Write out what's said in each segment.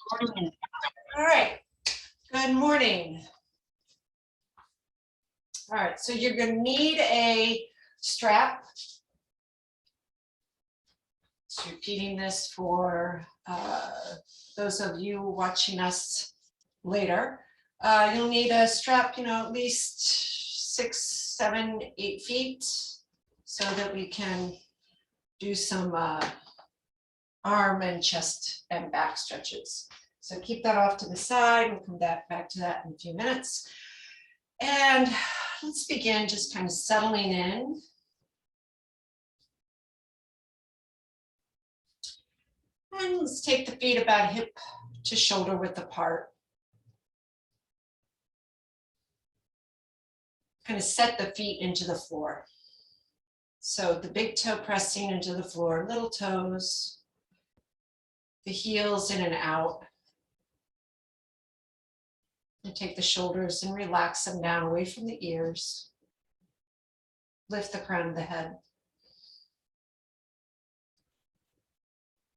All right, good morning. All right, so you're going to need a strap. Just repeating this for those of you watching us later. You'll need a strap, at least 6, 7, 8 feet so that we can do some arm and chest and back stretches. So keep that off to the side. We'll come back to that in a few minutes. And let's begin just kind of settling in. And let's take the feet about hip to shoulder width apart. Kind of set the feet into the floor. So the big toe pressing into the floor, little toes, the heels in and out. And take the shoulders and relax them down away from the ears. Lift the crown of the head.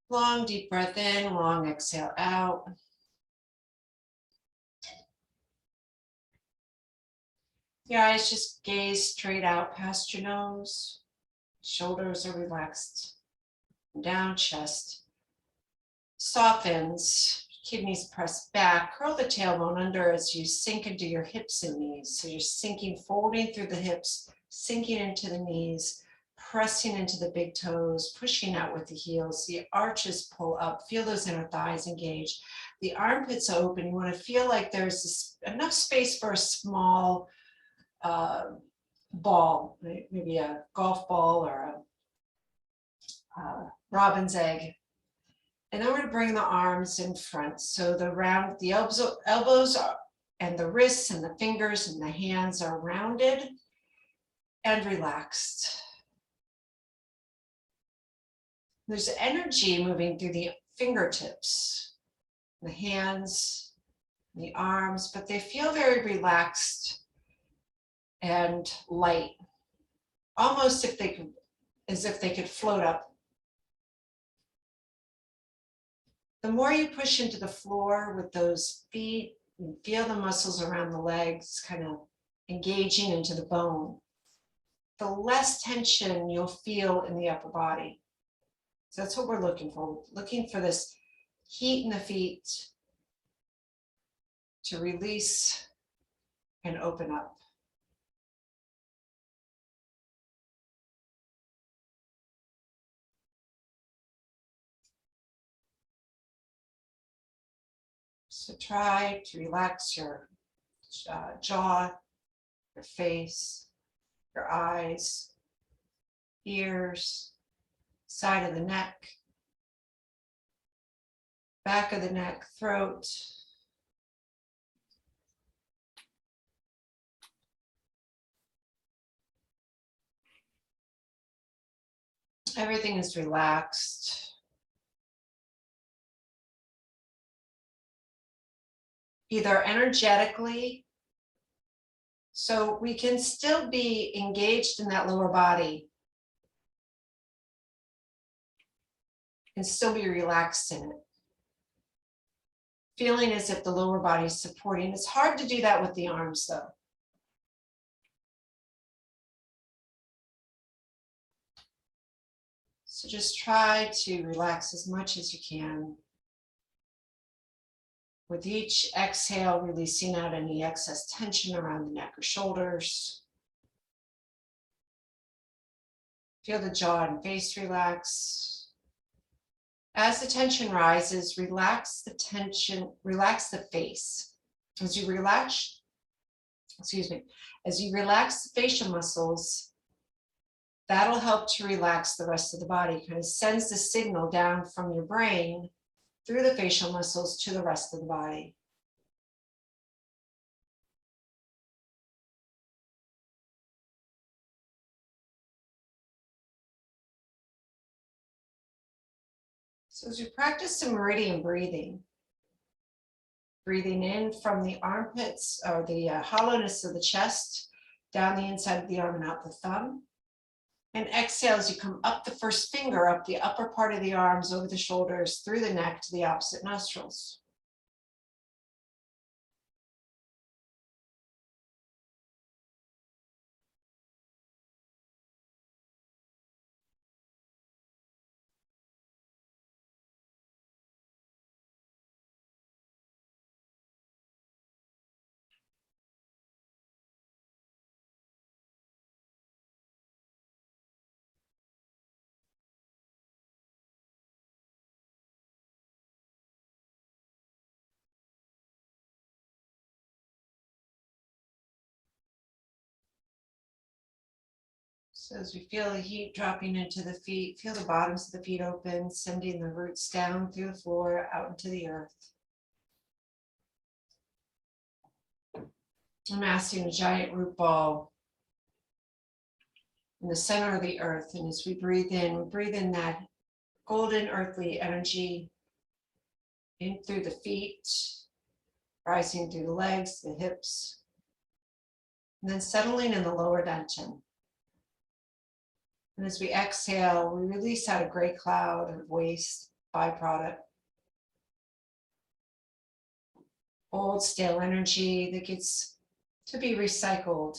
Long deep breath in, long exhale out. Your eyes just gaze straight out past your nose. Shoulders are relaxed. Down, chest softens. Kidneys press back. Curl the tailbone under as you sink into your hips and knees. So you're sinking, folding through the hips, sinking into the knees, pressing into the big toes, pushing out with the heels. The arches pull up. Feel those inner thighs engage. The armpits open. You want to feel like there's enough space for a small ball, maybe a golf ball or a robin's egg. And then we're going to bring the arms in front. So the elbows and the wrists and the fingers and the hands are rounded and relaxed. There's energy moving through the fingertips, the hands, the arms, but they feel very relaxed and light, almost as if they could float up. The more you push into the floor with those feet, you feel the muscles around the legs kind of engaging into the bone, the less tension you'll feel in the upper body. So that's what we're looking for. We're looking for this heat in the feet to release and open up. So try to relax your jaw, your face, your eyes, ears, side of the neck, back of the neck, throat. Everything is relaxed. Either energetically, so we can still be engaged in that lower body and still be relaxed in it. Feeling as if the lower body is supporting. It's hard to do that with the arms though. So just try to relax as much as you can. With each exhale, releasing out any excess tension around the neck or shoulders. Feel the jaw and face relax. As the tension rises, relax the tension, relax the face. As you relax the facial muscles, that'll help to relax the rest of the body. Kind of sends the signal down from your brain through the facial muscles to the rest of the body. So as we practice some meridian breathing, breathing in from the armpits or the hollowness of the chest, down the inside of the arm and out the thumb. And exhale as you come up the first finger, up the upper part of the arms, over the shoulders, through the neck to the opposite nostrils. So as we feel the heat dropping into the feet, feel the bottoms of the feet open, sending the roots down through the floor, out into the earth. Amassing a giant root ball in the center of the earth. And as we breathe in that golden earthly energy in through the feet, rising through the legs, the hips, and then settling in the lower dantian. And as we exhale, we release out a gray cloud of waste, byproduct, old stale energy that gets to be recycled.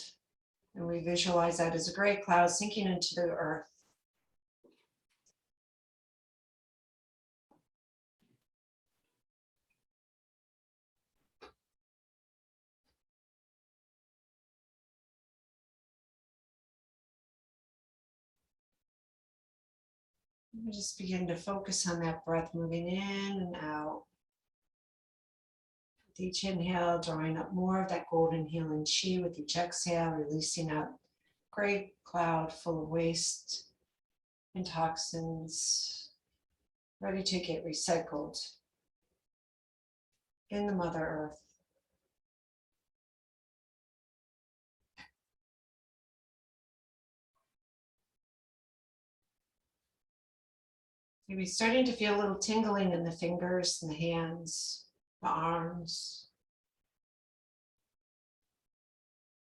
And we visualize that as a gray cloud sinking into the earth. We just begin to focus on that breath moving in and out. With each inhale, drawing up more of that golden healing chi. With each exhale, releasing out gray cloud full of waste and toxins, ready to get recycled in the Mother Earth. Maybe starting to feel a little tingling in the fingers and the hands, the arms,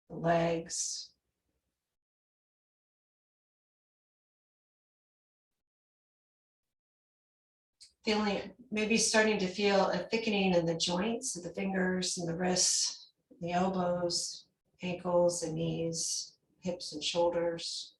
the legs. Maybe starting to feel a thickening in the joints of the fingers and the wrists, the elbows, ankles and knees, hips and shoulders.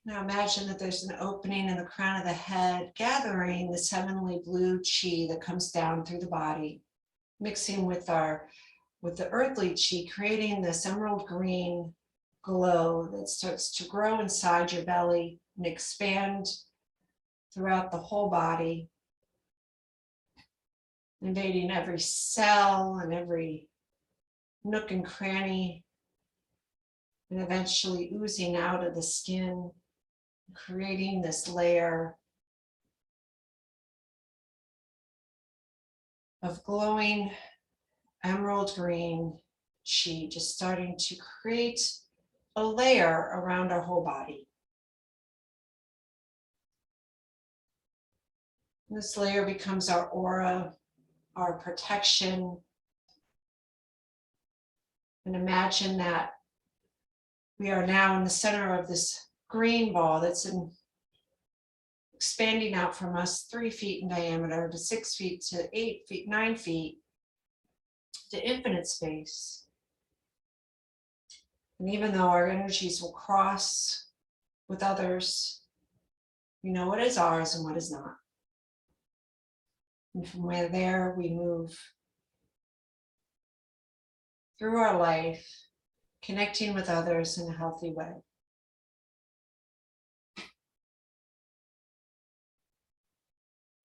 Now imagine that there's an opening in the crown of the head, gathering this heavenly blue chi that comes down through the body, mixing with the earthly chi, creating this emerald green glow that starts to grow inside your belly and expand throughout the whole body, invading every cell and every nook and cranny, and eventually oozing out of the skin, creating this layer of glowing emerald green chi, just starting to create a layer around our whole body. And this layer becomes our aura, our protection. And imagine that we are now in the center of this green ball that's expanding out from us 3 feet in diameter to 6 feet to 8 feet, 9 feet to infinite space. And even though our energies will cross with others, we know what is ours and what is not. And from where there we move through our life, connecting with others in a healthy way.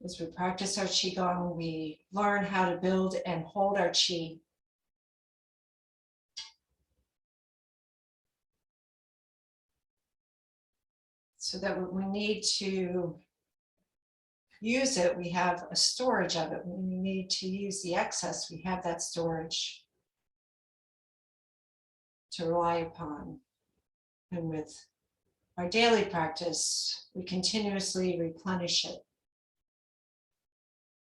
As we practice our Qigong, we learn how to build and hold our Qi. So that when we need to use it, we have a storage of it. When we need to use the excess, we have that storage to rely upon. And with our daily practice, we continuously replenish it,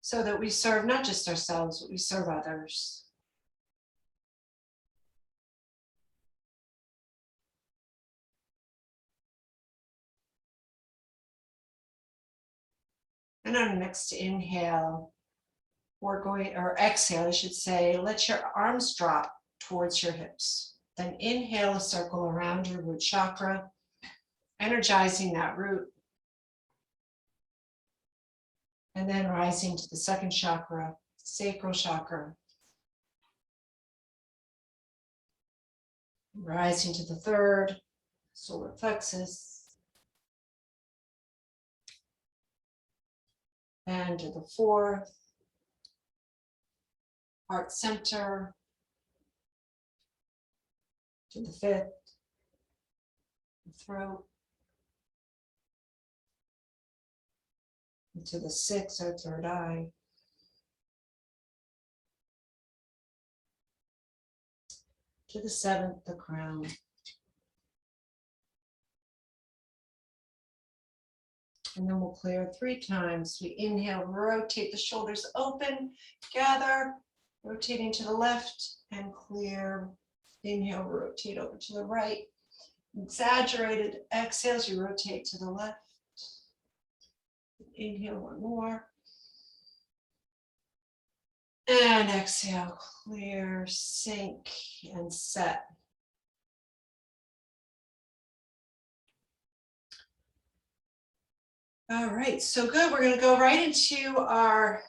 so that we serve not just ourselves, but we serve others. And on our next inhale, or exhale, I should say, let your arms drop towards your hips. Then inhale a circle around your root chakra, energizing that root. And then rising to the second chakra, sacral chakra. Rising to the third, solar plexus. and to the fourth, heart center, to the fifth, throat, to the sixth, our third eye, to the seventh, the crown, and then we'll clear 3 times. We inhale, rotate the shoulders open, gather, rotating to the left and clear. Inhale, rotate over to the right. Exaggerated exhales, you rotate to the left. Inhale, one more. And exhale, clear, sink, and set. All right, so good. We're going to go right into our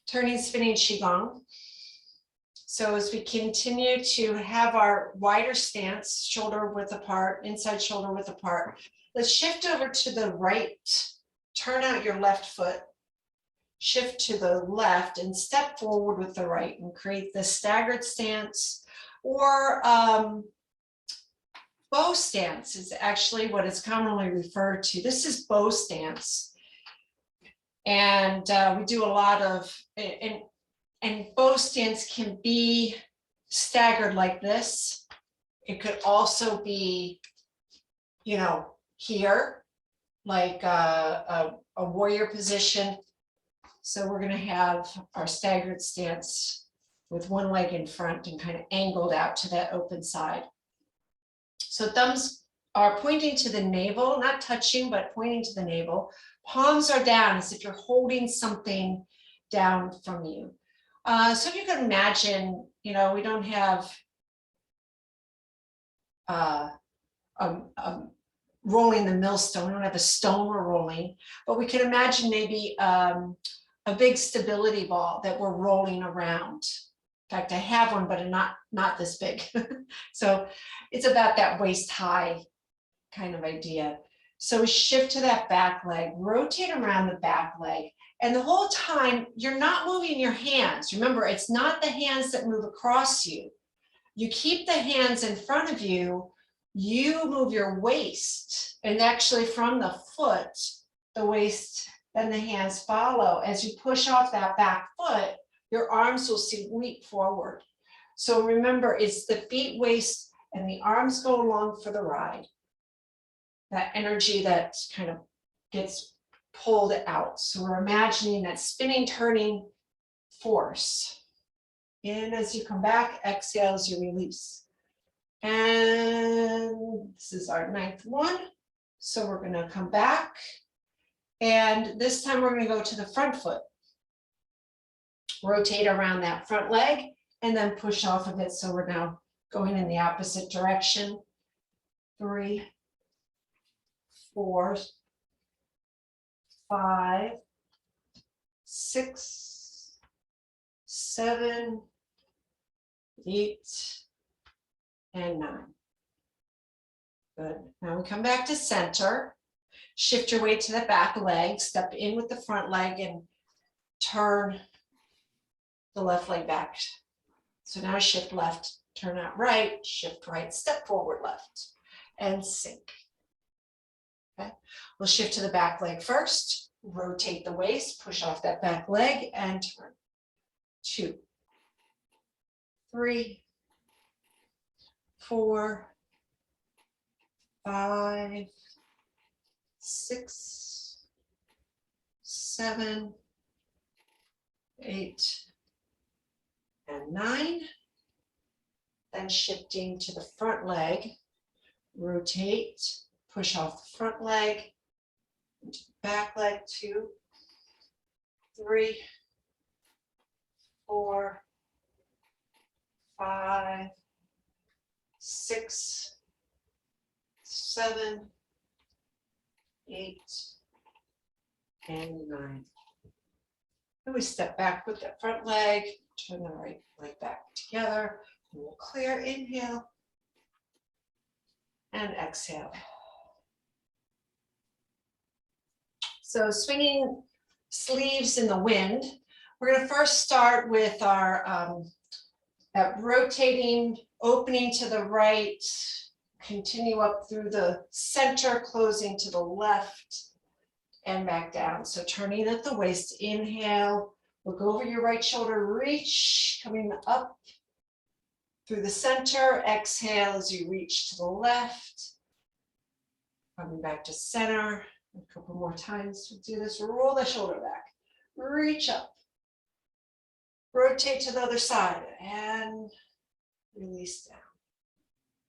turning, spinning Qigong. So as we continue to have our wider stance, shoulder width apart, inside shoulder width apart, let's shift over to the right, turn out your left foot, shift to the left and step forward with the right and create the staggered stance, or bow stance is actually what it's commonly referred to. This is bow stance. And we do a lot of, and bow stance can be staggered like this. It could also be, you know, here, like a warrior position. So we're going to have our staggered stance with one leg in front and kind of angled out to that open side. So thumbs are pointing to the navel, not touching, but pointing to the navel. Palms are down as if you're holding something down from you. So if you can imagine, you know, we don't have rolling the millstone, we don't have a stone we're rolling, but we can imagine maybe a big stability ball that we're rolling around. In fact, I have one, but not this big. So it's about that waist high kind of idea. So we shift to that back leg, rotate around the back leg. And the whole time you're not moving your hands. Remember, it's not the hands that move across you. You keep the hands in front of you. You move your waist, and actually from the foot, the waist, then the hands follow. As you push off that back foot, your arms will sweep forward. So remember, it's the feet, waist, and the arms go along for the ride. That energy that kind of gets pulled out. So we're imagining that spinning, turning force. In as you come back, exhale as you release. And this is our 9th one. So we're going to come back. And this time we're going to go to the front foot. Rotate around that front leg and then push off of it. So we're now going in the opposite direction. 3, 4, 5, 6, 7, 8, and 9. Good. Now we come back to center. Shift your weight to the back leg. Step in with the front leg and turn the left leg back. So now shift left, turn out right, shift right, step forward left, and sink. Okay. We'll shift to the back leg first. Rotate the waist, push off that back leg, and turn. 2, 3, 4, 5, 6, 7, 8, and 9. Then shifting to the front leg, rotate, push off the front leg, into the back leg. 2, 3, 4, 5, 6, 7, 8, and 9. Then we step back with the front leg, turn the right leg back together, and we'll clear, inhale, and exhale. So swinging sleeves in the wind. We're going to first start with our that rotating, opening to the right, continue up through the center, closing to the left, and back down. So turning at the waist, inhale, look over your right shoulder, reach, coming up through the center, exhale as you reach to the left, coming back to center. A couple more times we'll do this, roll the shoulder back, reach up, rotate to the other side, and release down.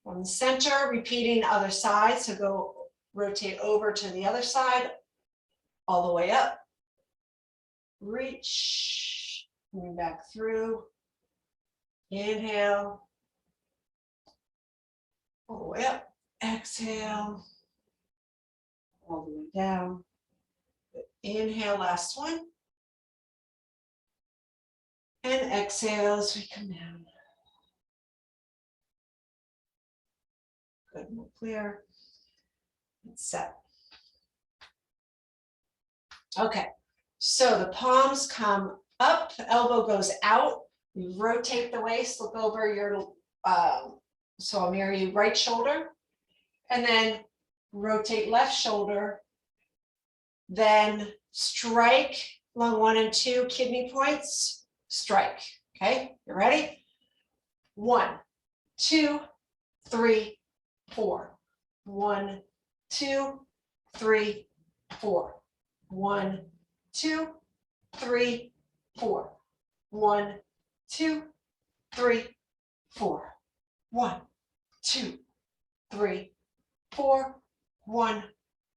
From the center, repeating other side, so go rotate over to the other side, all the way up, reach, coming back through, inhale, all the way up, exhale, all the way down, inhale, last one, and exhale as we come down. Good, more clear, and set. Okay, so the palms come up, elbow goes out, you rotate the waist, look over your, so I'll mirror you, right shoulder, and then rotate left shoulder, then strike along 1 and 2 kidney points, strike, okay, you ready? 1, 2, 3, 4, 1, 2, 3, 4. 1, 2, 3, 4. 1, 2, 3, 4. 1, 2, 3, 4. 1,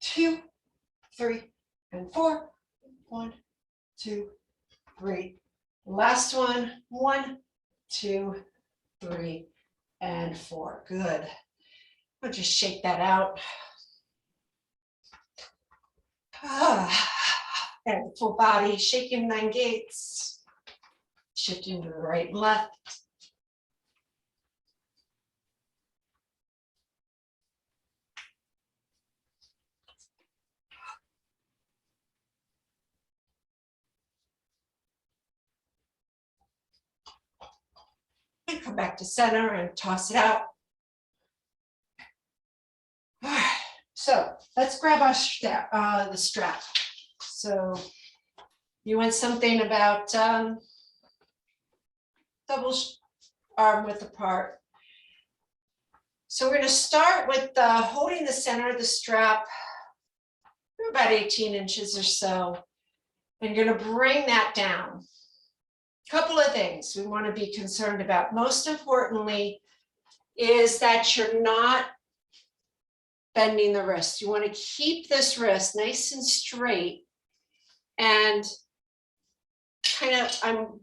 2, 3, and 4. 1, 2, 3. Last one. 1, 2, 3, and 4. Good. I'll just shake that out. And full body, shaking 9 gates, shifting to the right and left. And come back to center and toss it out. All right, so let's grab our strap, the strap. So you want something about double arm width apart. So we're going to start with holding the center of the strap about 18 inches or so, and you're going to bring that down. A couple of things we want to be concerned about. Most importantly is that you're not bending the wrist. You want to keep this wrist nice and straight, and I'm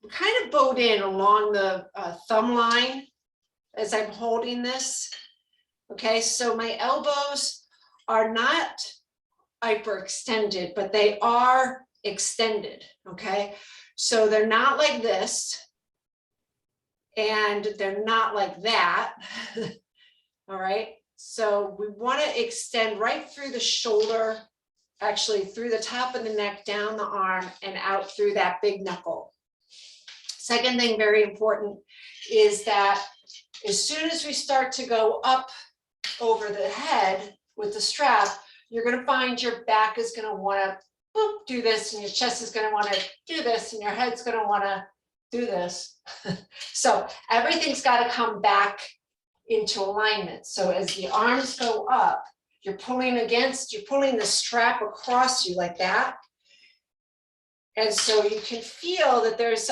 kind of bowed in along the thumb line as I'm holding this. Okay, so my elbows are not hyperextended, but they are extended. Okay, so they're not like this, and they're not like that. All right, so we want to extend right through the shoulder, actually through the top of the neck, down the arm, and out through that big knuckle. Second thing, very important, is that as soon as we start to go up over the head with the strap, you're going to find your back is going to want to do this, and your chest is going to want to do this, and your head's going to want to do this. So everything's got to come back into alignment. So as the arms go up, you're pulling the strap across you like that. And so you can feel that there's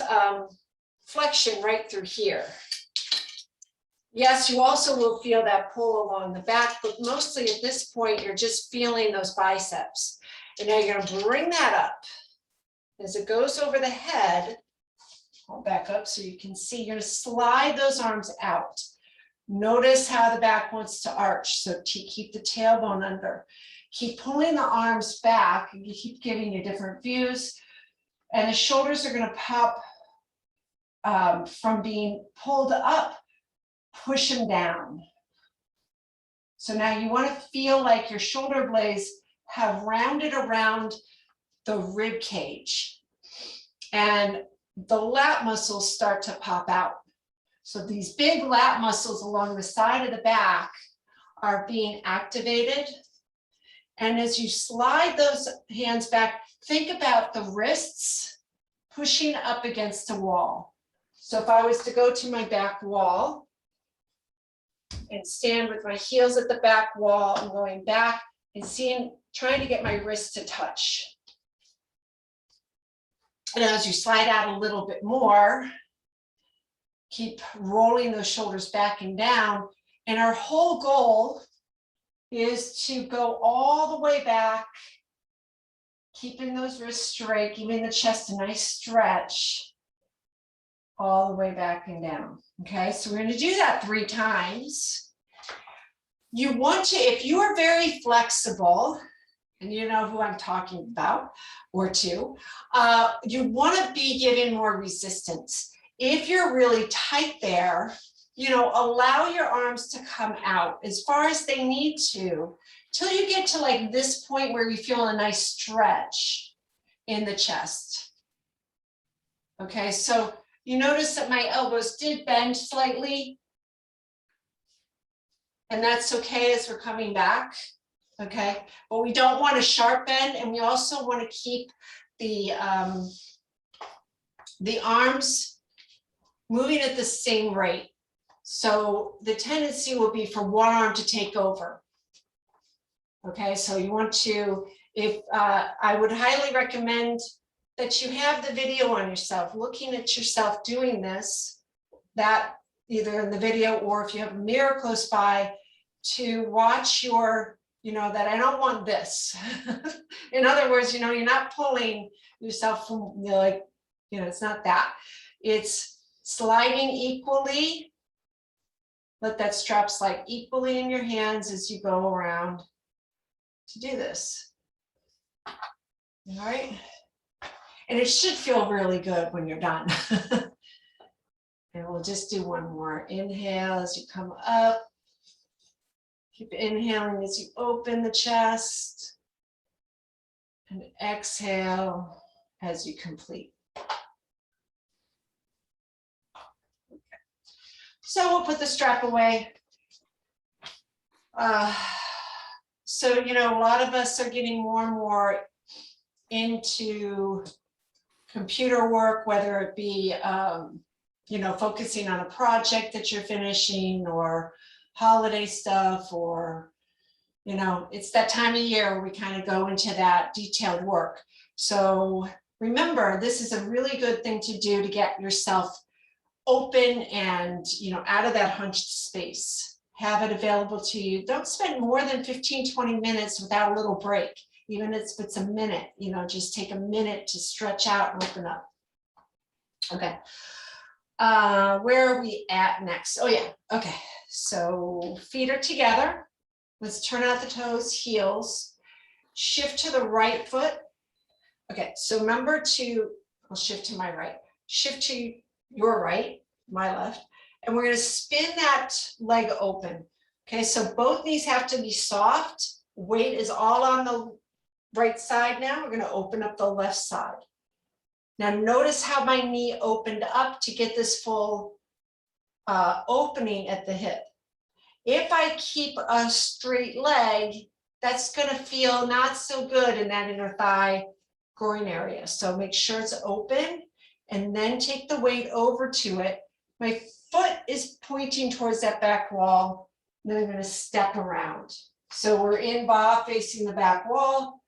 flexion right through here. Yes, you also will feel that pull along the back, but mostly at this point, you're just feeling those biceps. And now you're going to bring that up. As it goes over the head, I'll back up so you can see, you're going to slide those arms out. Notice how the back wants to arch, so keep the tailbone under. Keep pulling the arms back, and you keep giving you different views. And the shoulders are going to pop from being pulled up, push them down. So now you want to feel like your shoulder blades have rounded around the rib cage, and the lat muscles start to pop out. So these big lat muscles along the side of the back are being activated. And as you slide those hands back, think about the wrists pushing up against a wall. So if I was to go to my back wall and stand with my heels at the back wall and going back and trying to get my wrists to touch. And as you slide out a little bit more, keep rolling those shoulders back and down. And our whole goal is to go all the way back, keeping those wrists straight, giving the chest a nice stretch, all the way back and down. Okay, so we're going to do that 3 times. You want to, if you are very flexible, and you know who I'm talking about, or two, you want to be giving more resistance. If you're really tight there, you know, allow your arms to come out as far as they need to, till you get to like this point where you feel a nice stretch in the chest. Okay, so you notice that my elbows did bend slightly, and that's okay as we're coming back. Okay, but we don't want a sharp bend, and we also want to keep the arms moving at the same rate. So the tendency will be for one arm to take over. Okay, so you want to, if I would highly recommend that you have the video on yourself, looking at yourself doing this, that either in the video or if you have a mirror close by, to watch your, you know, that I don't want this. In other words, you know, you're not pulling yourself from, you know, like, you know, it's not that. It's sliding equally. Let that strap slide equally in your hands as you go around to do this. All right. And it should feel really good when you're done. And we'll just do one more. Inhale as you come up. Keep inhaling as you open the chest. And exhale as you complete. Okay. So we'll put the strap away. So, you know, a lot of us are getting more and more into computer work, whether it be, you know, focusing on a project that you're finishing or holiday stuff, or, you know, it's that time of year where we kind of go into that detailed work. So remember, this is a really good thing to do to get yourself open and, you know, out of that hunched space. Have it available to you. Don't spend more than 15-20 minutes without a little break. Even if it's a minute, you know, just take a minute to stretch out and open up. Okay. Where are we at next? Oh yeah, okay. So feet are together. Let's turn out the toes, heels. Shift to the right foot. Okay, so remember to, I'll shift to my right. Shift to your right, my left. And we're gonna spin that leg open. Okay, so both knees have to be soft. Weight is all on the right side now. We're gonna open up the left side. Now notice how my knee opened up to get this full opening at the hip. If I keep a straight leg, that's gonna feel not so good in that inner thigh groin area. So make sure it's open and then take the weight over to it. My foot is pointing towards that back wall. Then I'm gonna step around. So we're in ba facing the back wall.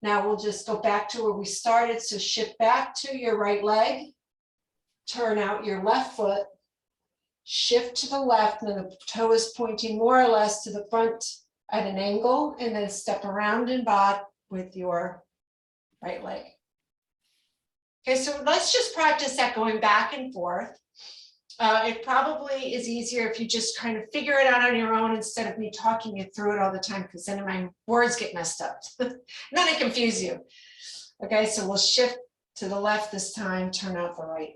Now we'll just go back to where we started. So shift back to your right leg, turn out your left foot, shift to the left, and then the toe is pointing more or less to the front at an angle, and then step around in ba with your right leg. Okay, so let's just practice that going back and forth. It probably is easier if you just kind of figure it out on your own instead of me talking you through it all the time, because then my words get messed up. Then I confuse you. Okay, so we'll shift to the left this time, turn out the right.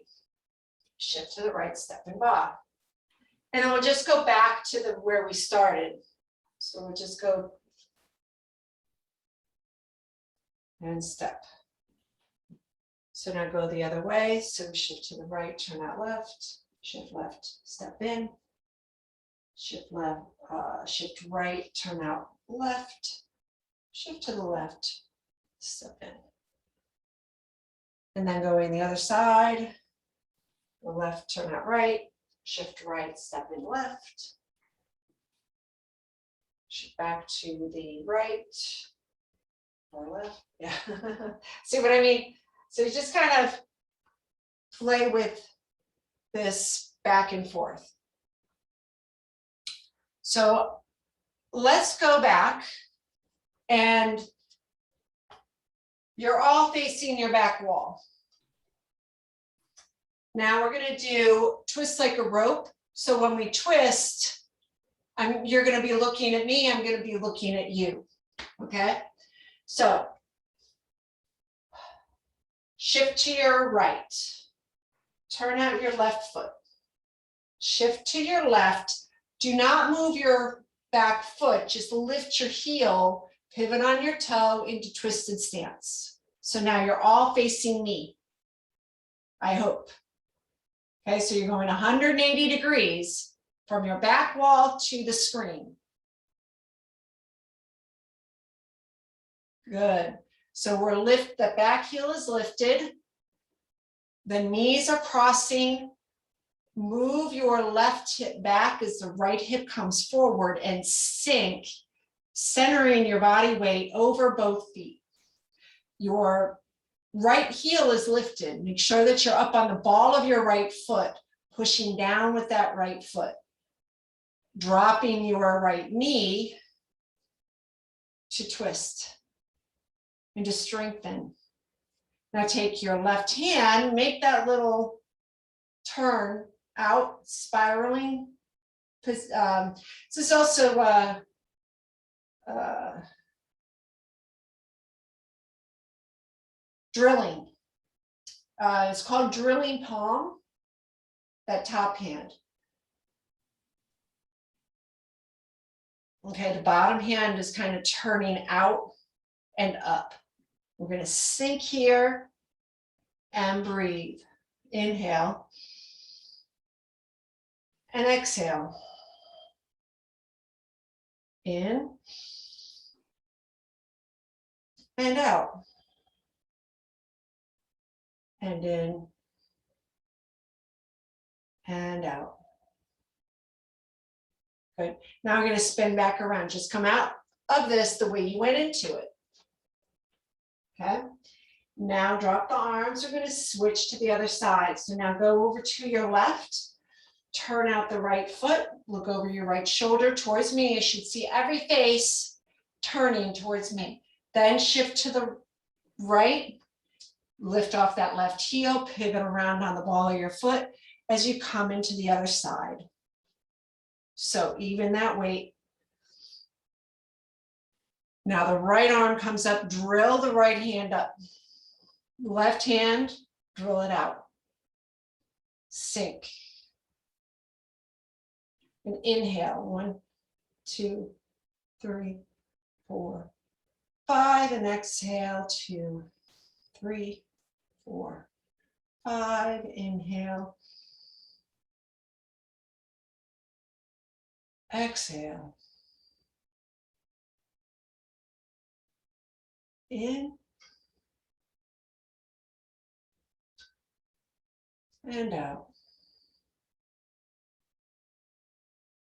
Shift to the right, step and ba. And then we'll just go back to where we started. So we'll just go and step. So now go the other way. So shift to the right, turn out left, shift left, step in, shift left, shift right, turn out left, shift to the left, step in. And then going the other side, the left, turn out right, shift right, step in left, shift back to the right or left. Yeah. See what I mean? So you just kind of play with this back and forth. So let's go back, and you're all facing your back wall. Now we're going to do twist like a rope. So when we twist, you're going to be looking at me, I'm going to be looking at you. Okay? So shift to your right. Turn out your left foot. Shift to your left. Do not move your back foot. Just lift your heel, pivot on your toe into twisted stance. So now you're all facing me, I hope. Okay, so you're going 180 degrees from your back wall to the screen. Good. So the back heel is lifted. The knees are crossing. Move your left hip back as the right hip comes forward and sink, centering your body weight over both feet. Your right heel is lifted. Make sure that you're up on the ball of your right foot, pushing down with that right foot. Dropping your right knee to twist and to strengthen. Now take your left hand, make that little turn out, spiraling. This is also drilling. It's called drilling palm, that top hand. Okay, the bottom hand is kind of turning out and up. We're going to sink here and breathe. Inhale and exhale. In and out. And in and out. Good. Now we're going to spin back around. Just come out of this the way you went into it. Okay. Now drop the arms. We're going to switch to the other side. So now go over to your left. Turn out the right foot. Look over your right shoulder towards me. You should see every face turning towards me. Then shift to the right. Lift off that left heel. Pivot around on the ball of your foot as you come into the other side. So even that weight. Now the right arm comes up, drill the right hand up. Left hand, drill it out. Sink. And inhale, 1, 2, 3, 4, 5, and exhale, 2, 3, 4, 5, inhale. Exhale. In and out.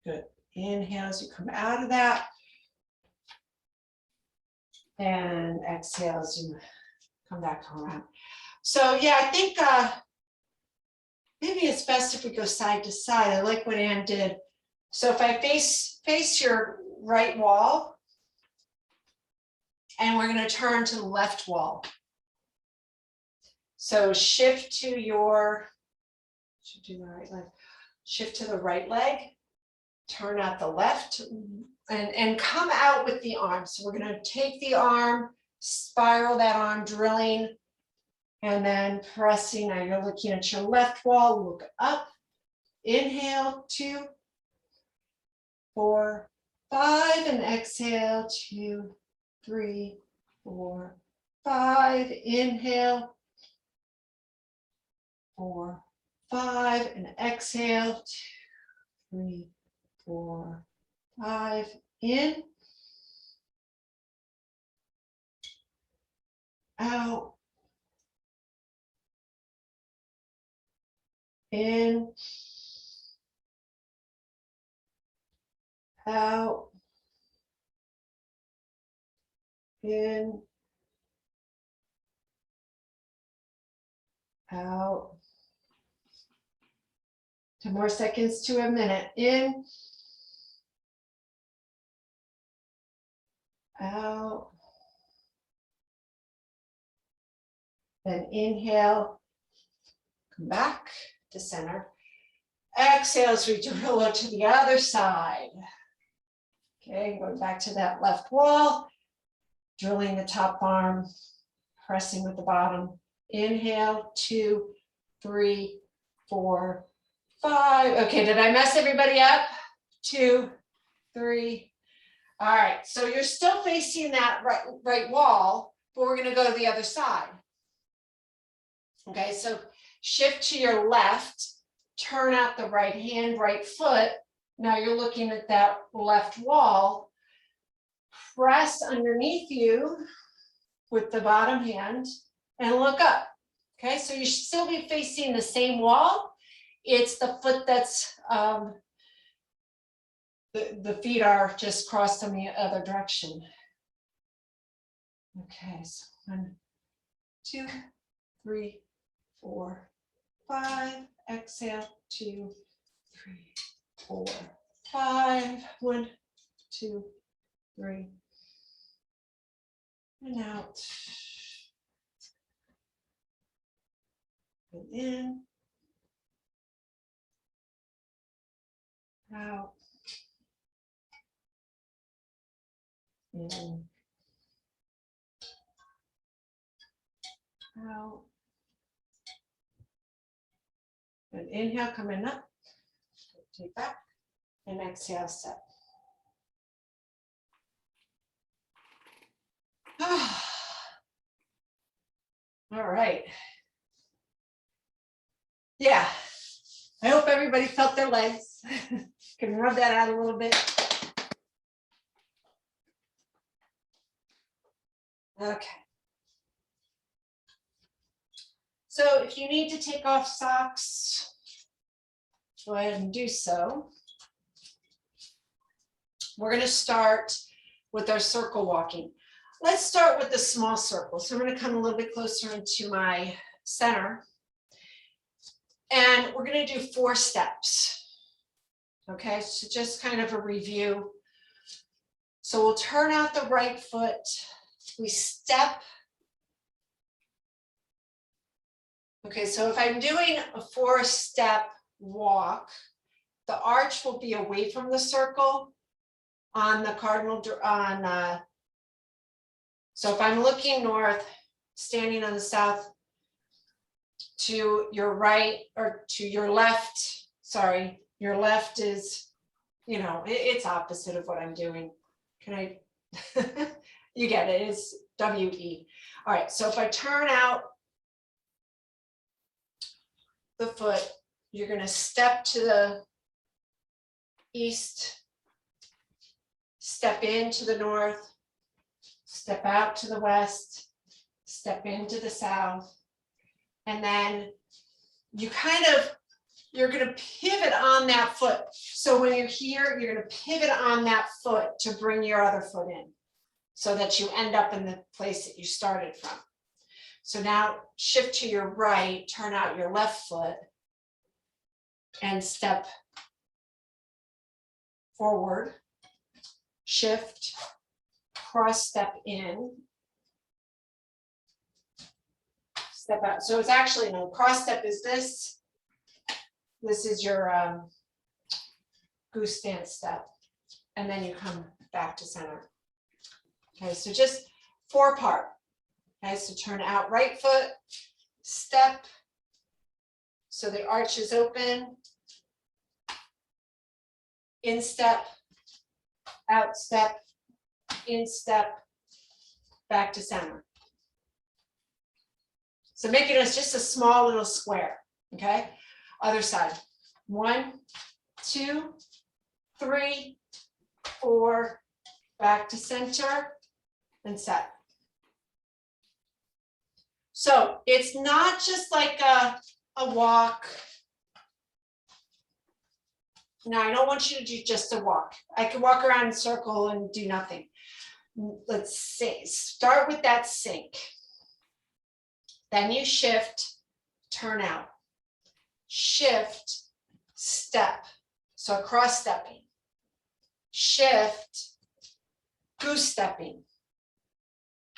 Good. Inhale as you come out of that. And exhale as you come back around. So yeah, I think maybe it's best if we go side to side. I like what Ann did. So if I face your right wall, and we're going to turn to the left wall. So shift to your, should do the right leg. Shift to the right leg, turn out the left, and come out with the arm. So we're going to take the arm, spiral that arm, drilling, and then pressing. Now you're looking at your left wall, look up, inhale, 2, 4, 5, and exhale, 2, 3, 4, 5, inhale, 4, 5, and exhale, 2, 3, 4, 5, in, out, in, out, in, out. 10 more seconds to a minute. In, out. Then inhale, come back to center. Exhale as we drill to the other side. Okay, going back to that left wall, drilling the top arm, pressing with the bottom. Inhale, 2, 3, 4, 5. Okay, did I mess everybody up? 2, 3. All right, so you're still facing that right wall, but we're gonna go to the other side. Okay, so shift to your left, turn out the right hand, right foot. Now you're looking at that left wall. Press underneath you with the bottom hand and look up. Okay, so you should still be facing the same wall. It's the foot that's, the feet are just crossed in the other direction. Okay, so 1, 2, 3, 4, 5. Exhale, 2, 3, 4, 5. 1, 2, 3. And out. And in. Out. In. Out. And inhale, coming up. Take back. And exhale, step. All right. Yeah, I hope everybody felt their legs. Can rub that out a little bit. Okay. So if you need to take off socks, go ahead and do so. We're going to start with our circle walking. Let's start with the small circle. So I'm going to come a little bit closer into my center. And we're going to do 4 steps. Okay, so just kind of a review. So we'll turn out the right foot. We step. Okay, so if I'm doing a 4-step walk, the arch will be away from the circle on the cardinal, so if I'm looking north, standing on the south, to your right or to your left, sorry, your left is, you know, it's opposite of what I'm doing. Can I, you get it, it's WE. All right, so if I turn out the foot, you're going to step to the east, step into the north, step out to the west, step into the south, and then you're going to pivot on that foot. So when you're here, you're going to pivot on that foot to bring your other foot in so that you end up in the place that you started from. So now shift to your right, turn out your left foot, and step forward, shift, cross step in, step out. So it's actually, no, cross step is this. This is your goose stance step. And then you come back to center. Okay, so just 4-part. Okay, so turn out right foot, step, so the arch is open, in step, out step, in step, back to center. So make it as just a small little square, okay? Other side. 1, 2, 3, 4, back to center and set. So it's not just like a walk. Now, I don't want you to do just a walk. I can walk around in a circle and do nothing. Let's see, start with that sink. Then you shift, turn out. Shift, step. So cross stepping. Shift, goose stepping.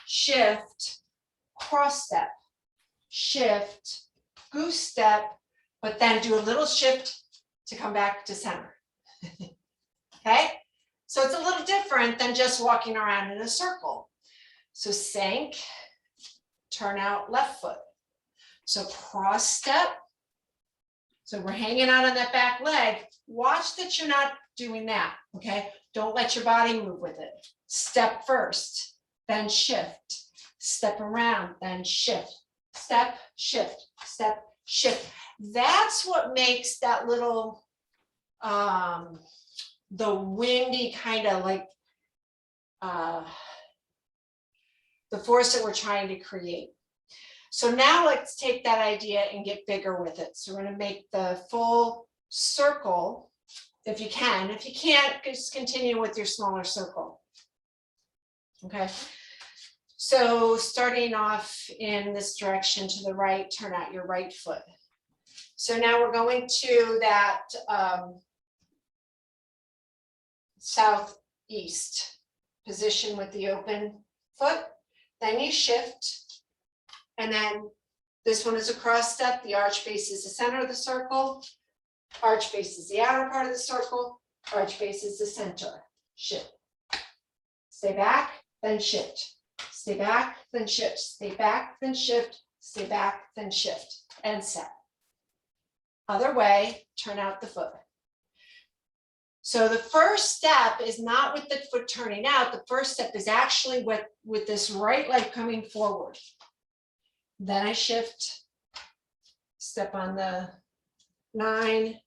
Shift, cross step. Shift, goose step, but then do a little shift to come back to center. Okay, so it's a little different than just walking around in a circle. So sink, turn out left foot. So cross step. So we're hanging out on that back leg. Watch that you're not doing that, okay? Don't let your body move with it. Step first, then shift. Step around, then shift. Step, shift, step, shift. That's what makes that little, the windy kind of like, the force that we're trying to create. So now let's take that idea and get bigger with it. So we're going to make the full circle if you can. If you can't, just continue with your smaller circle. Okay. So starting off in this direction to the right, turn out your right foot. So now we're going to that southeast position with the open foot. Then you shift. And then this one is a cross step. The arch base is the center of the circle. Arch base is the outer part of the circle. Arch base is the center. Shift. Stay back, then shift. Stay back, then shift. Stay back, then shift. Stay back, then shift. And set. Other way, turn out the foot. So the first step is not with the foot turning out. The first step is actually with this right leg coming forward. Then I shift, step on the 9,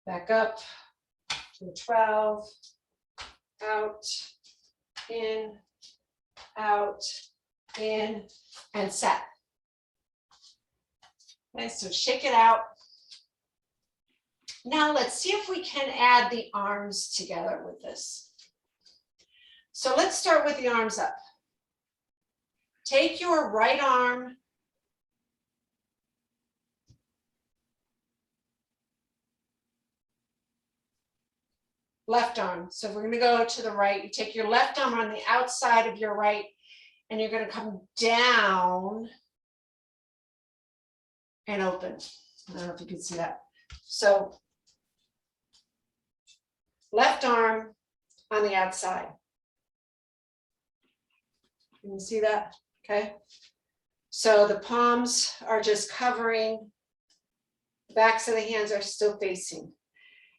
back up to the 12, out, in, and set. Okay, so shake it out. Now let's see if we can add the arms together with this. So let's start with the arms up. Take your right arm, left arm. So we're going to go to the right. You take your left arm on the outside of your right, and you're going to come down and open. I don't know if you can see that. So left arm on the outside. Can you see that? Okay. So the palms are just covering, the backs of the hands are still facing.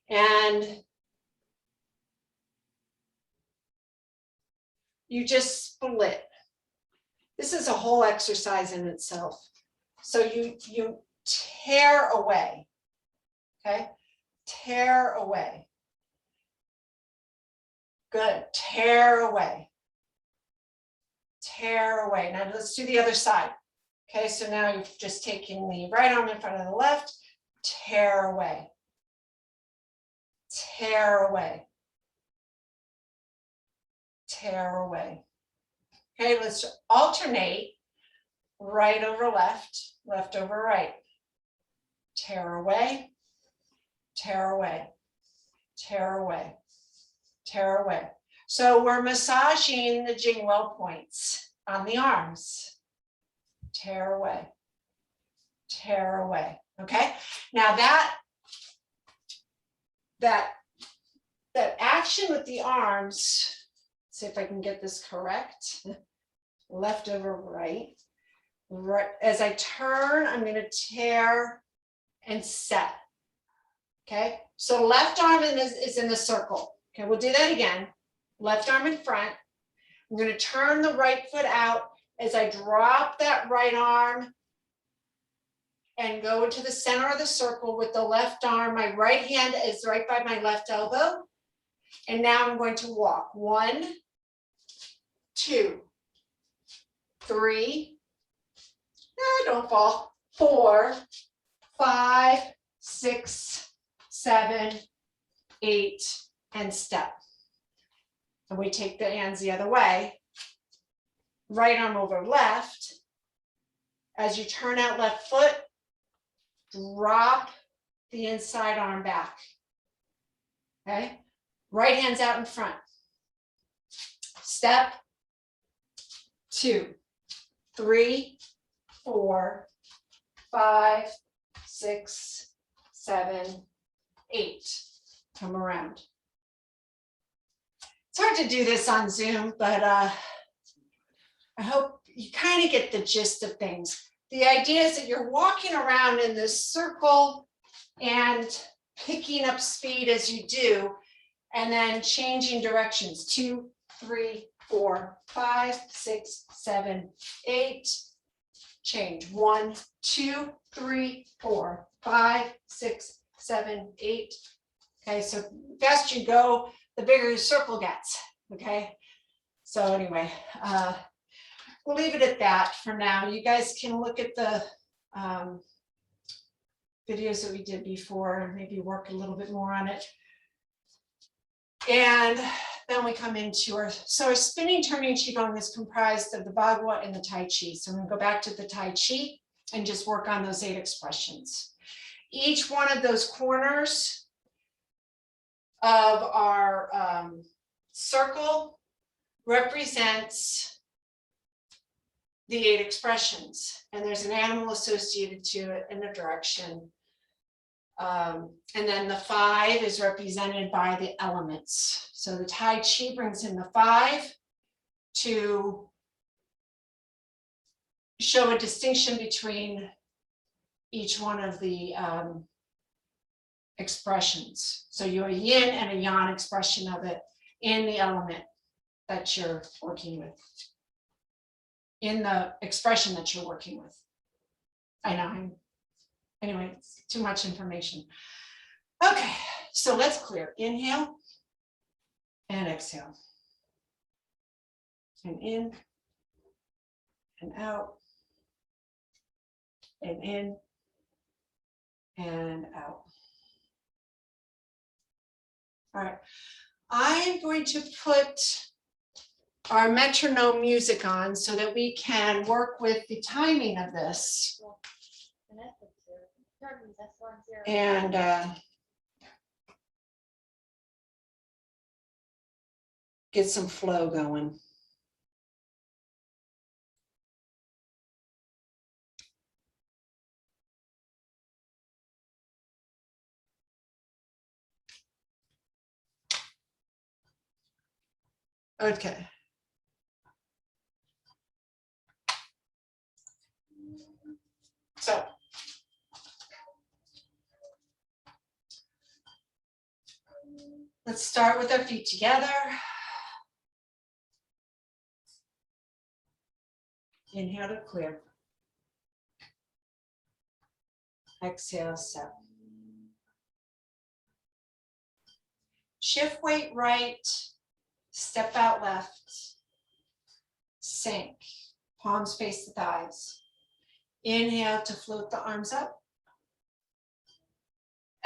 And you just split. This is a whole exercise in itself. So you tear away, okay? Tear away. Good, tear away. Tear away. Now let's do the other side. Okay, so now you've just taken the right arm in front of the left, tear away. Tear away. Tear away. Okay, let's alternate right over left, left over right. Tear away, tear away, tear away, tear away. So we're massaging the Jingwell points on the arms. Tear away, tear away. Okay, now that action with the arms, see if I can get this correct. Left over right. Right. As I turn, I'm going to tear and set. Okay, so left arm is in the circle. Okay, we'll do that again. Left arm in front. I'm going to turn the right foot out as I drop that right arm and go into the center of the circle with the left arm. My right hand is right by my left elbow. And now I'm going to walk. 1, 2, 3, no, don't fall. 4, 5, 6, 7, 8, and step. And we take the hands the other way. Right arm over left. As you turn out left foot, drop the inside arm back. Okay? Right hand's out in front. Step, 2, 3, 4, 5, 6, 7, 8. Come around. It's hard to do this on Zoom, but I hope you kind of get the gist of things. The idea is that you're walking around in this circle and picking up speed as you do, and then changing directions. 2, 3, 4, 5, 6, 7, 8. Change. 1, 2, 3, 4, 5, 6, 7, 8. Okay, so the faster you go, the bigger your circle gets. Okay, so anyway, we'll leave it at that for now. You guys can look at the videos that we did before and maybe work a little bit more on it. And then we come into our spinning, turning, qigong is comprised of the Bagua and the Tai Chi. So we're going to go back to the Tai Chi and just work on those 8 expressions. Each one of those corners of our circle represents the 8 expressions. And there's an animal associated to it in a direction. And then the 5 is represented by the elements. So the Tai Chi brings in the 5 to show a distinction between each one of the expressions. So you have a yin and a yang expression of it in the element that you're working with, in the expression that you're working with. I know, anyway, it's too much information. Okay, so let's clear. Inhale and exhale. And in and out and in and out. All right, I'm going to put our metronome music on so that we can work with the timing of this. And get some flow going. Okay. So let's start with our feet together. Inhale to clear. Exhale, set. Shift weight right, step out left, sink, palms face the thighs. Inhale to float the arms up.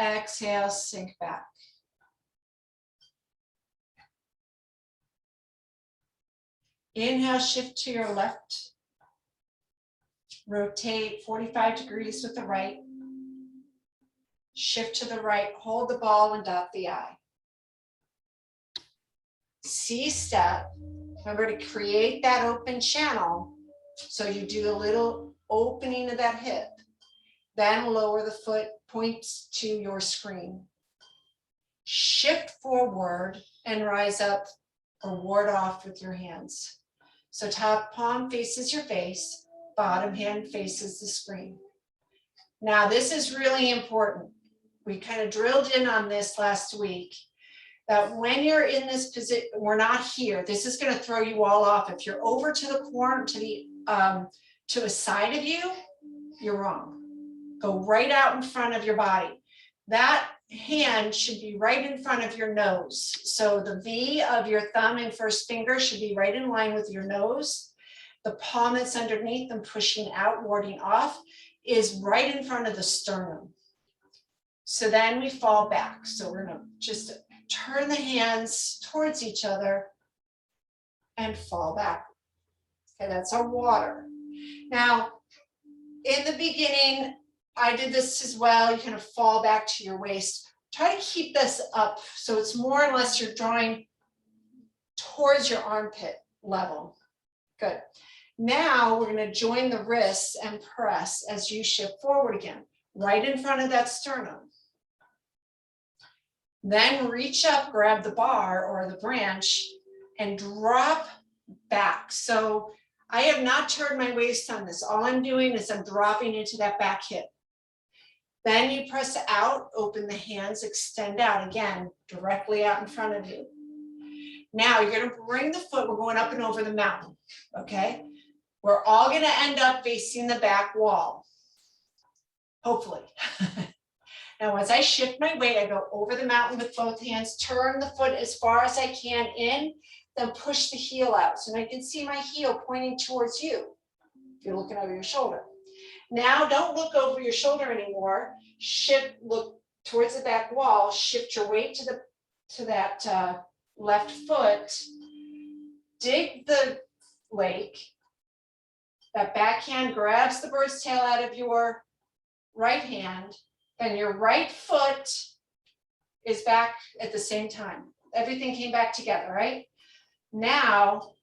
Exhale, sink back. Inhale, shift to your left. Rotate 45 degrees with the right. Shift to the right, hold the ball and dot the I. C step, remember to create that open channel. So you do a little opening of that hip, then lower the foot, points to your screen. Shift forward and rise up or ward off with your hands. So top palm faces your face, bottom hand faces the screen. Now this is really important. We kind of drilled in on this last week, that when you're in this position, we're not here, this is going to throw you all off. If you're over to the corner, to the to a side of you, you're wrong. Go right out in front of your body. That hand should be right in front of your nose. So the V of your thumb and first finger should be right in line with your nose. The palm that's underneath and pushing out, warding off, is right in front of the sternum. So then we fall back. So we're gonna just turn the hands towards each other and fall back. Okay, that's our water. Now, in the beginning, I did this as well. You kind of fall back to your waist. Try to keep this up so it's more or less you're drawing towards your armpit level. Good. Now we're going to join the wrists and press as you shift forward again, right in front of that sternum. Then reach up, grab the bar or the branch and drop back. So I have not turned my waist on this. All I'm doing is I'm dropping into that back hip. Then you press out, open the hands, extend out again, directly out in front of you. Now you're going to bring the foot, we're going up and over the mountain, okay? We're all going to end up facing the back wall, hopefully. Now, as I shift my weight, I go over the mountain with both hands, turn the foot as far as I can in, then push the heel out. So now you can see my heel pointing towards you if you're looking over your shoulder. Now, don't look over your shoulder anymore. Shift, look towards the back wall, shift your weight to that left foot, dig the lake. That back hand grabs the bird's tail out of your right hand, and your right foot is back at the same time. Everything came back together, right? Now,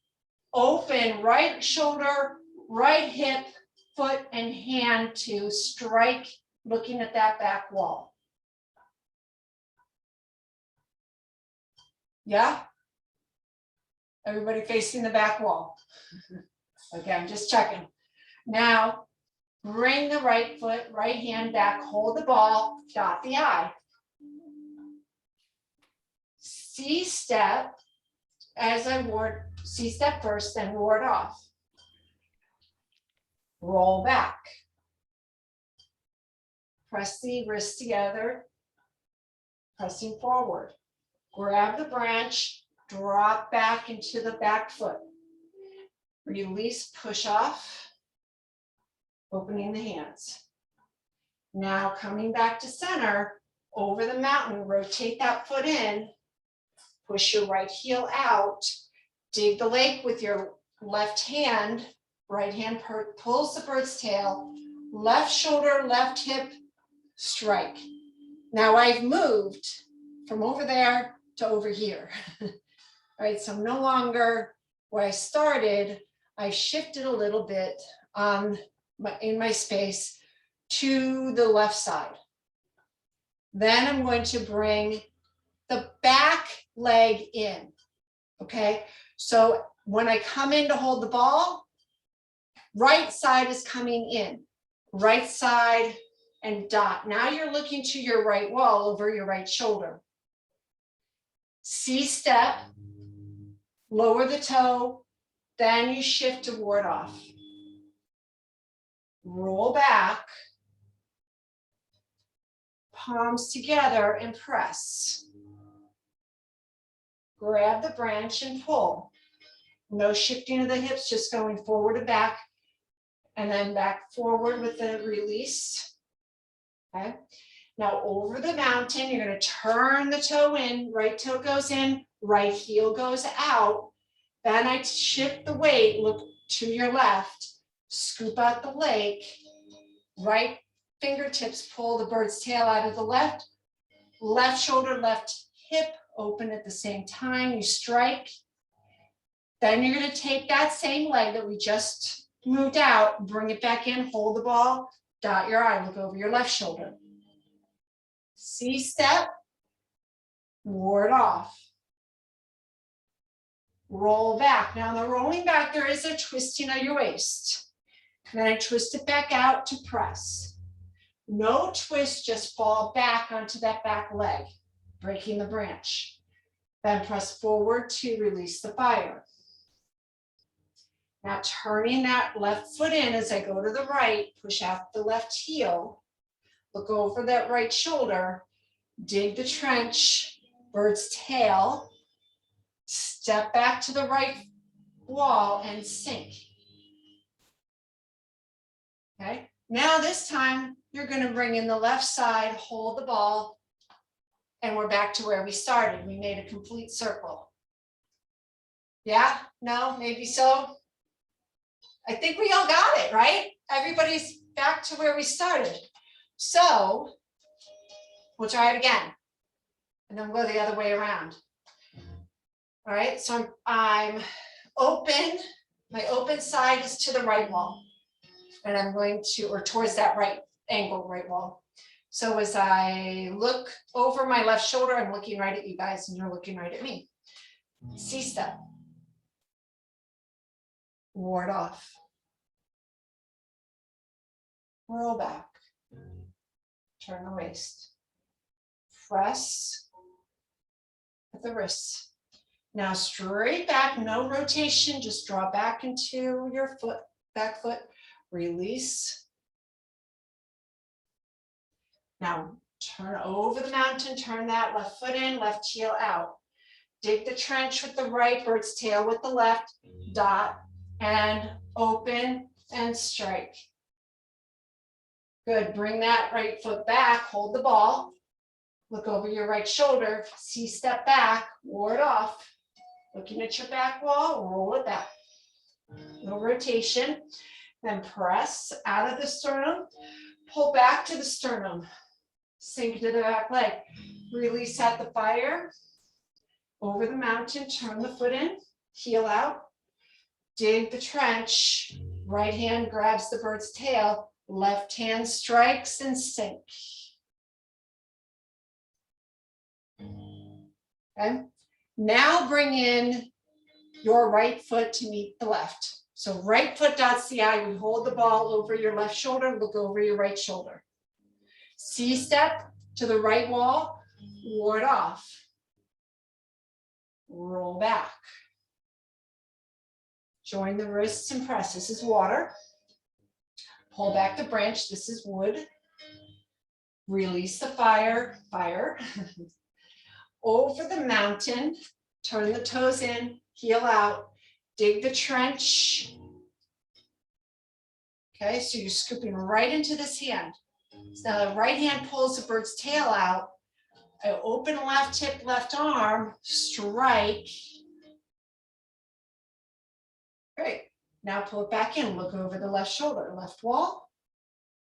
open right shoulder, right hip, foot, and hand to strike, looking at that back wall. Yeah? Everybody facing the back wall. Okay, I'm just checking. Now, bring the right foot, right hand back, hold the ball, dot the I. C-step, as I ward, C-step first, then ward off. Roll back. Press the wrists together, pressing forward. Grab the branch, drop back into the back foot. Release, push off, opening the hands. Now coming back to center, over the mountain, rotate that foot in, push your right heel out, dig the lake with your left hand, right hand pulls the bird's tail, left shoulder, left hip, strike. Now I've moved from over there to over here. All right, so no longer where I started, I shifted a little bit in my space to the left side. Then I'm going to bring the back leg in, okay? So when I come in to hold the ball, right side is coming in, right side and dot. Now you're looking to your right wall over your right shoulder. C-step, lower the toe, then you shift to ward off. Roll back, palms together and press. Grab the branch and pull. No shifting of the hips, just going forward and back, and then back forward with the release. Okay. Now over the mountain, you're going to turn the toe in, right toe goes in, right heel goes out. Then I shift the weight, look to your left, scoop out the lake, right fingertips pull the bird's tail out of the left, left shoulder, left hip, open at the same time, you strike. Then you're going to take that same leg that we just moved out, bring it back in, hold the ball, dot your I, look over your left shoulder. C-step, ward off. Roll back. Now the rolling back, there is a twisting of your waist. And then I twist it back out to press. No twist, just fall back onto that back leg, breaking the branch. Then press forward to release the fire. Now turning that left foot in as I go to the right, push out the left heel, look over that right shoulder, dig the trench, bird's tail, step back to the right wall and sink. Okay, now this time you're going to bring in the left side, hold the ball, and we're back to where we started. We made a complete circle. Yeah, no, maybe so. I think we all got it, right? Everybody's back to where we started. So we'll try it again. And then we'll go the other way around. All right, so I'm open. My open side is to the right wall. And I'm going to, or towards that right angle, right wall. So as I look over my left shoulder, I'm looking right at you guys and you're looking right at me. C-step. Ward off. Roll back. Turn the waist. Press at the wrists. Now straight back, no rotation, just draw back into your foot, back foot, release. Now turn over the mountain, turn that left foot in, left heel out. Dig the trench with the right, bird's tail with the left, dot, and open and strike. Good, bring that right foot back, hold the ball, look over your right shoulder, C-step back, ward off. Looking at your back wall, roll it back. No rotation, then press out of the sternum, pull back to the sternum, sink to the back leg, release at the fire, over the mountain, turn the foot in, heel out, dig the trench, right hand grabs the bird's tail, left hand strikes and sink. Okay, now bring in your right foot to meet the left. So right foot dots the eye, we hold the ball over your left shoulder, look over your right shoulder. C-step to the right wall, ward off. Roll back. Join the wrists and press. This is water. Pull back the branch. This is wood. Release the fire. Over the mountain. Turn the toes in. Heel out. Dig the trench. Okay, so you're scooping right into this hand. So now the right hand pulls the bird's tail out. I open left hip, left arm, strike. Great. Now pull it back in, look over the left shoulder, left wall,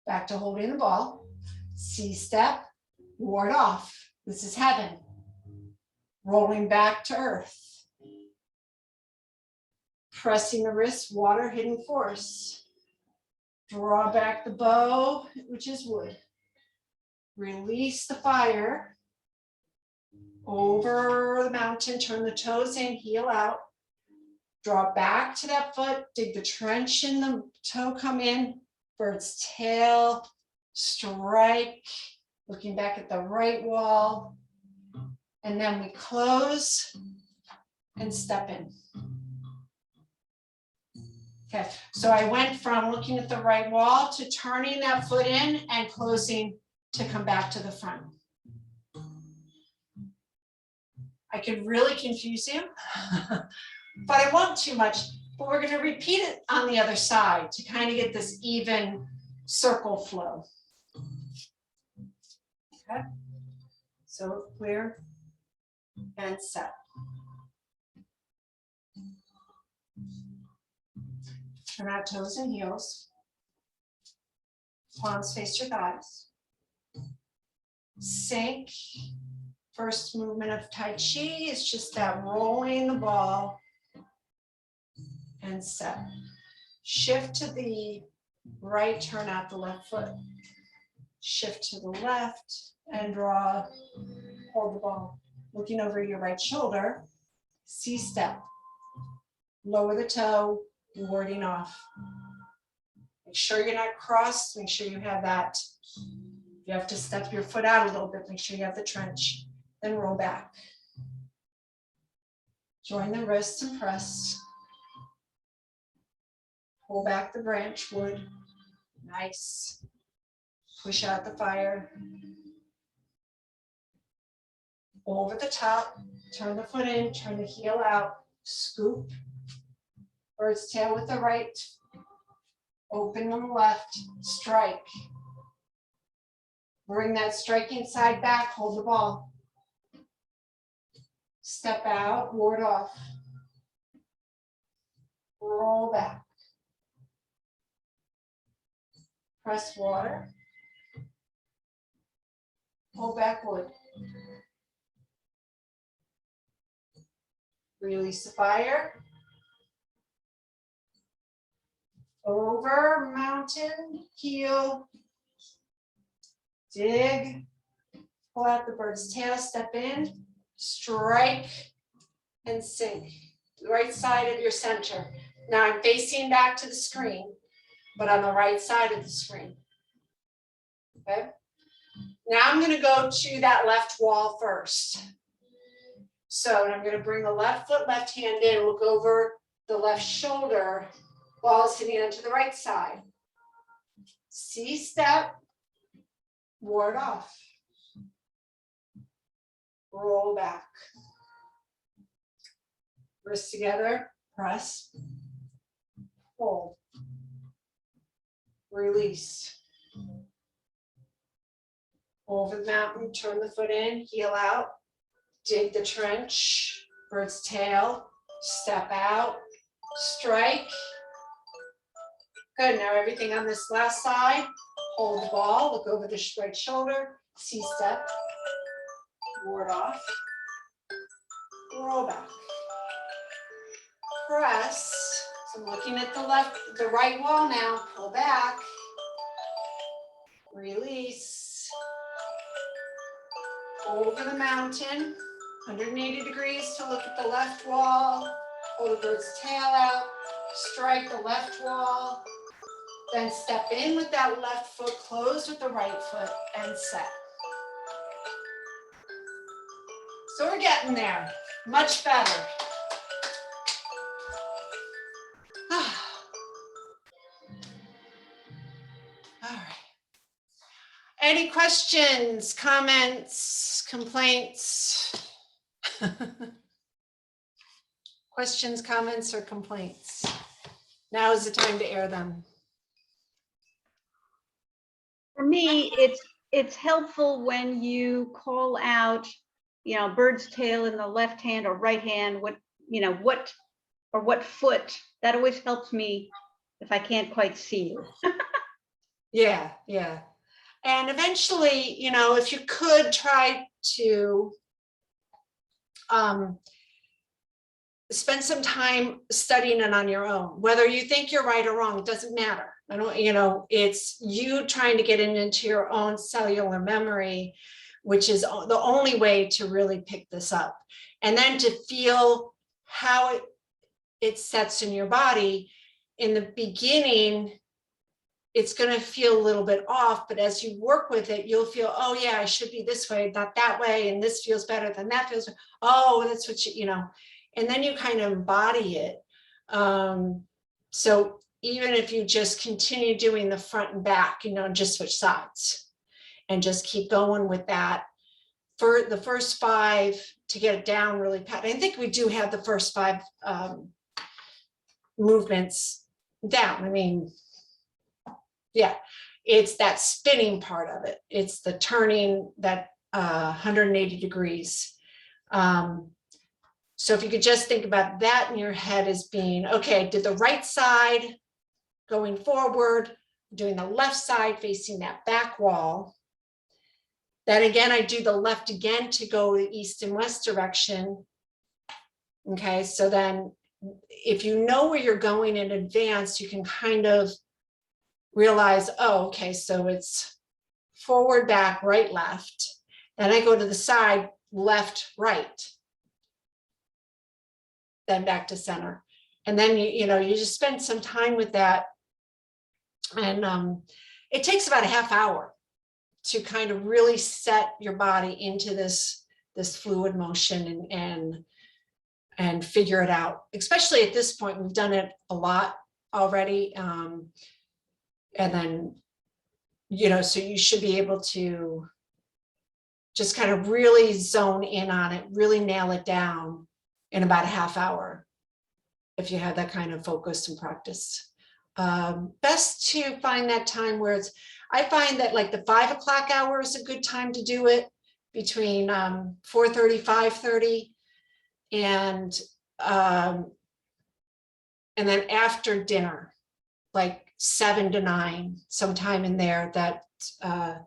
back to holding the ball. C-step, ward off. This is heaven. Rolling back to earth. Pressing the wrist, water, hidden force. Draw back the bow, which is wood. Release the fire. Over the mountain, turn the toes in, heel out. Draw back to that foot, dig the trench in the toe, come in, bird's tail, strike, looking back at the right wall. And then we close and step in. Okay, so I went from looking at the right wall to turning that foot in and closing to come back to the front. I could really confuse you, but I won't too much. But we're going to repeat it on the other side to kind of get this even circle flow. Okay, so clear and set. Turn out toes and heels. Palms face your thighs. Sink. First movement of Tai Chi is just that rolling the ball and set. Shift to the right, turn out the left foot. Shift to the left and draw, hold the ball. Looking over your right shoulder, C-step. Lower the toe, warding off. Make sure you're not crossed, make sure you have that. You have to step your foot out a little bit, make sure you have the trench. Then roll back. Join the wrists and press. Pull back the branch wood. Nice. Push out the fire. Over the top, turn the foot in, turn the heel out, scoop. Bird's tail with the right, open on the left, strike. Bring that striking side back, hold the ball. Step out, ward off. Roll back. Press water. Pull back wood. Release the fire. Over, mountain, heel. Dig. Pull out the bird's tail, step in, strike, and sink. The right side of your center. Now I'm facing back to the screen, but on the right side of the screen. Okay. Now I'm going to go to that left wall first. So I'm going to bring the left foot, left hand in, look over the left shoulder, ball is hitting onto the right side. C-step, ward off. Roll back. Wrists together, press, hold, release. Over the mountain, turn the foot in, heel out, dig the trench, bird's tail, step out, strike. Good, now everything on this last side, hold the ball, look over the right shoulder, C-step, ward off, roll back. Press, so I'm looking at the right wall now, pull back, release, over the mountain, 180 degrees to look at the left wall, pull the bird's tail out, strike the left wall, then step in with that left foot, close with the right foot, and set. So we're getting there, much better. All right. Any questions, comments, complaints? Questions, comments, or complaints? Now is the time to air them. For me, it's helpful when you call out, bird's tail in the left hand or right hand, what foot. That always helps me if I can't quite see you. Yeah. And eventually, if you could try to spend some time studying it on your own, whether you think you're right or wrong, it doesn't matter. It's you trying to get it into your own cellular memory, which is the only way to really pick this up. And then to feel how it sets in your body. In the beginning, it's going to feel a little bit off, but as you work with it, you'll feel, oh yeah, I should be this way, not that way, and this feels better than that feels. Oh, that's what and then you kind of embody it. So even if you just continue doing the front and back, just switch sides and just keep going with that for the first 5 to get it down really pat. I think we do have the first 5 movements down. Yeah, it's that spinning part of it. It's the turning that 180 degrees. So if you could just think about that in your head as being, okay, I did the right side going forward, doing the left side facing that back wall. Then again, I do the left again to go the east and west direction. Okay, so then if you know where you're going in advance, you can kind of realize, oh, okay, so it's forward, back, right, left. Then I go to the side, left, right. Then back to center. And then, you just spend some time with that. And it takes about a half hour to kind of really set your body into this fluid motion, and figure it out. Especially at this point, we've done it a lot. already. And then, so you should be able to just kind of really zone in on it, really nail it down in about a half hour, if you have that kind of focus and practice. Best to find that time where I find that like the 5 o'clock hour is a good time to do it, between 4:30, 5:30, and then after dinner, like 7 to 9, sometime in there, that so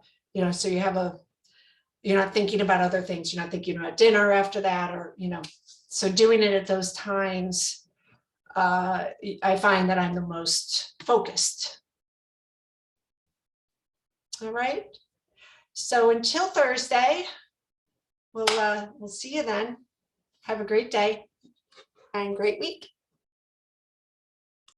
you're not thinking about other things, you're not thinking about dinner after that, or so doing it at those times, I find that I'm the most focused. All right, so until Thursday, we'll see you then. Have a great day and great week.